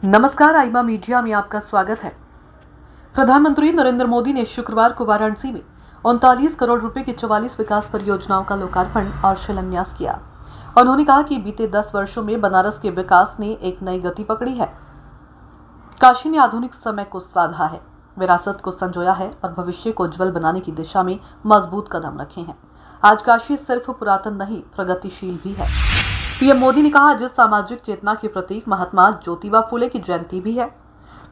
नमस्कार, आईमा मीडिया में आपका स्वागत है। प्रधानमंत्री नरेंद्र मोदी ने शुक्रवार को वाराणसी में 39 करोड़ रुपए की 44 विकास परियोजनाओं का लोकार्पण और शिलान्यास किया। उन्होंने कहा कि बीते 10 वर्षों में बनारस के विकास ने एक नई गति पकड़ी है। काशी ने आधुनिक समय को साधा है, विरासत को संजोया है और भविष्य को उज्जवल बनाने की दिशा में मजबूत कदम रखे हैं। आज काशी सिर्फ पुरातन नहीं, प्रगतिशील भी है। पीएम मोदी ने कहा, आज सामाजिक चेतना के प्रतीक महात्मा ज्योतिबा फुले की जयंती भी है।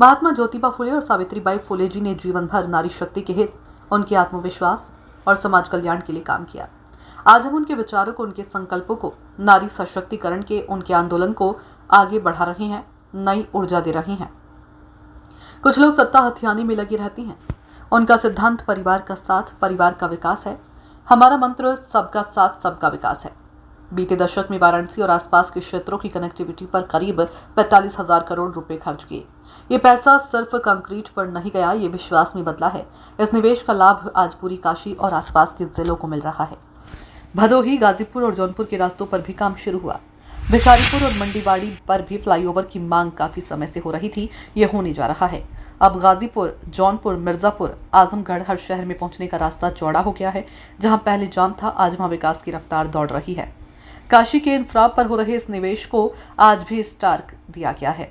महात्मा ज्योतिबा फुले और सावित्रीबाई फुले जी ने जीवन भर नारी शक्ति के हित, उनके आत्मविश्वास और समाज कल्याण के लिए काम किया। आज हम उनके विचारों को, उनके संकल्पों को, नारी सशक्तिकरण के उनके आंदोलन को आगे बढ़ा रहे हैं, नई ऊर्जा दे रहे हैं। कुछ लोग सत्ता हथियाने में लगे रहते हैं। उनका सिद्धांत परिवार का साथ, परिवार का विकास है। हमारा मंत्र सबका साथ, सबका विकास है। बीते दशक में वाराणसी और आसपास के क्षेत्रों की कनेक्टिविटी पर करीब 45,000 करोड़ रुपए खर्च किए। ये पैसा सिर्फ कंक्रीट पर नहीं गया, ये विश्वास में बदला है। इस निवेश का लाभ आज पूरी काशी और आसपास के जिलों को मिल रहा है। भदोही, गाजीपुर और जौनपुर के रास्तों पर भी काम शुरू हुआ। भिखारीपुर और मंडीवाड़ी पर भी फ्लाईओवर की मांग काफी समय से हो रही थी, ये होने जा रहा है। अब गाजीपुर, जौनपुर, मिर्जापुर, आजमगढ़ हर शहर में पहुंचने का रास्ता चौड़ा हो गया है। जहां पहले जाम था, आज वहां विकास की रफ्तार दौड़ रही है। काशी के इंफ्रा पर हो रहे इस निवेश को आज भी स्टार्क दिया गया है।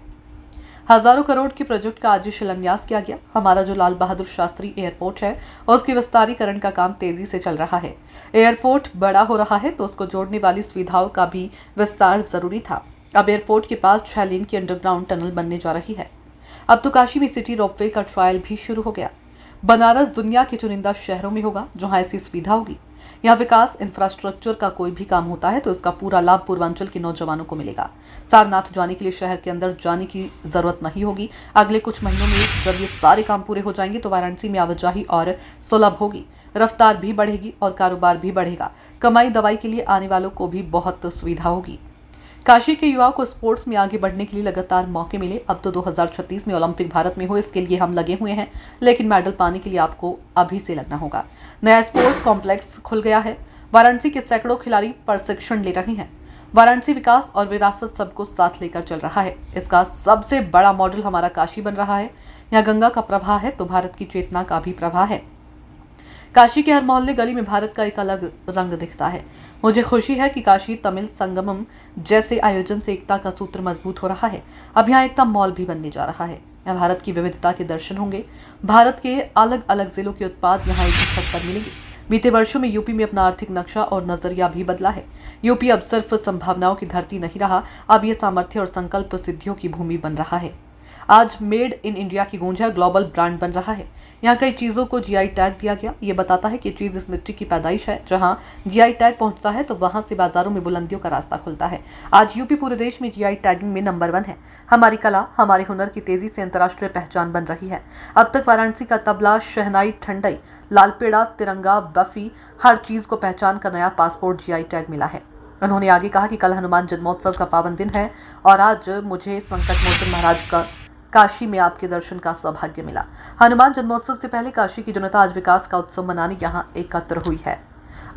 हजारों करोड़ के प्रोजेक्ट का आज शिलान्यास किया गया। हमारा जो लाल बहादुर शास्त्री एयरपोर्ट है, उसके विस्तारीकरण का काम तेजी से चल रहा है। एयरपोर्ट बड़ा हो रहा है तो उसको जोड़ने वाली सुविधाओं का भी विस्तार जरूरी था। अब एयरपोर्ट के पास 6 लेन की अंडरग्राउंड टनल बनने जा रही है। अब तो काशी में सिटी रोपवे का ट्रायल भी शुरू हो गया। बनारस दुनिया के चुनिंदा शहरों में होगा जहां ऐसी सुविधा होगी। यहाँ विकास इंफ्रास्ट्रक्चर का कोई भी काम होता है तो इसका पूरा लाभ पूर्वांचल के नौजवानों को मिलेगा। सारनाथ जाने के लिए शहर के अंदर जाने की जरूरत नहीं होगी। अगले कुछ महीनों में जब ये सारे काम पूरे हो जाएंगे तो वाराणसी में आवाजाही और सुलभ होगी, रफ्तार भी बढ़ेगी और कारोबार भी बढ़ेगा। कमाई दवाई के लिए आने वालों को भी बहुत सुविधा होगी। काशी के युवाओं को स्पोर्ट्स में आगे बढ़ने के लिए लगातार मौके मिले। अब तो 2036 में ओलंपिक भारत में हो, इसके लिए हम लगे हुए हैं, लेकिन मेडल पाने के लिए आपको अभी से लगना होगा। नया स्पोर्ट्स कॉम्प्लेक्स खुल गया है। वाराणसी के सैकड़ों खिलाड़ी प्रशिक्षण ले रहे हैं। वाराणसी विकास और विरासत सबको साथ लेकर चल रहा है। इसका सबसे बड़ा मॉडल हमारा काशी बन रहा है। यहाँ गंगा का प्रवाह है तो भारत की चेतना का भी प्रवाह है। काशी के हर मोहल्ले गली में भारत का एक अलग रंग दिखता है। मुझे खुशी है कि काशी तमिल संगमम जैसे आयोजन से एकता का सूत्र मजबूत हो रहा है। अब यहाँ एकता मॉल भी बनने जा रहा है। यहाँ भारत की विविधता के दर्शन होंगे। भारत के अलग अलग जिलों के उत्पाद यहाँ एक ही छत पर मिलेंगे। बीते वर्षों में यूपी में अपना आर्थिक नक्शा और नजरिया भी बदला है। यूपी अब सिर्फ संभावनाओं की धरती नहीं रहा, अब ये सामर्थ्य और संकल्प सिद्धियों की भूमि बन रहा है। आज मेड इन इंडिया की गूंज है, ग्लोबल ब्रांड बन रहा है। यहाँ कई चीजों को जीआई टैग दिया गया। ये बताता है कि चीज इस मिट्टी की पैदाइश है। जहाँ जीआई टैग पहुंचता है तो वहां से बाजारों में बुलंदियों का रास्ता खुलता है। आज यूपी पूरे देश में जीआई टैगिंग में नंबर 1 है। हमारी कला, हमारे हुनर की तेजी से अंतर्राष्ट्रीय पहचान बन रही है। अब तक वाराणसी का तबला, शहनाई, ठंडई, लालपेड़ा, तिरंगा, बफी, हर चीज को पहचान का नया पासपोर्ट जीआई टैग मिला है। उन्होंने आगे कहा कि कल हनुमान जन्मोत्सव का पावन दिन है और आज मुझे संकट मोचन महाराज का काशी में आपके दर्शन का सौभाग्य मिला। हनुमान जन्मोत्सव से पहले काशी की जनता आज विकास का उत्सव मनाने यहाँ एकत्र हुई है।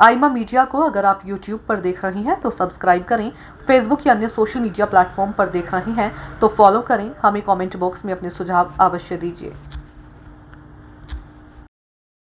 आईमा मीडिया को अगर आप YouTube पर देख रहे हैं तो सब्सक्राइब करें। फेसबुक या अन्य सोशल मीडिया प्लेटफॉर्म पर देख रहे हैं तो फॉलो करें। हमें कमेंट बॉक्स में अपने सुझाव अवश्य दीजिए।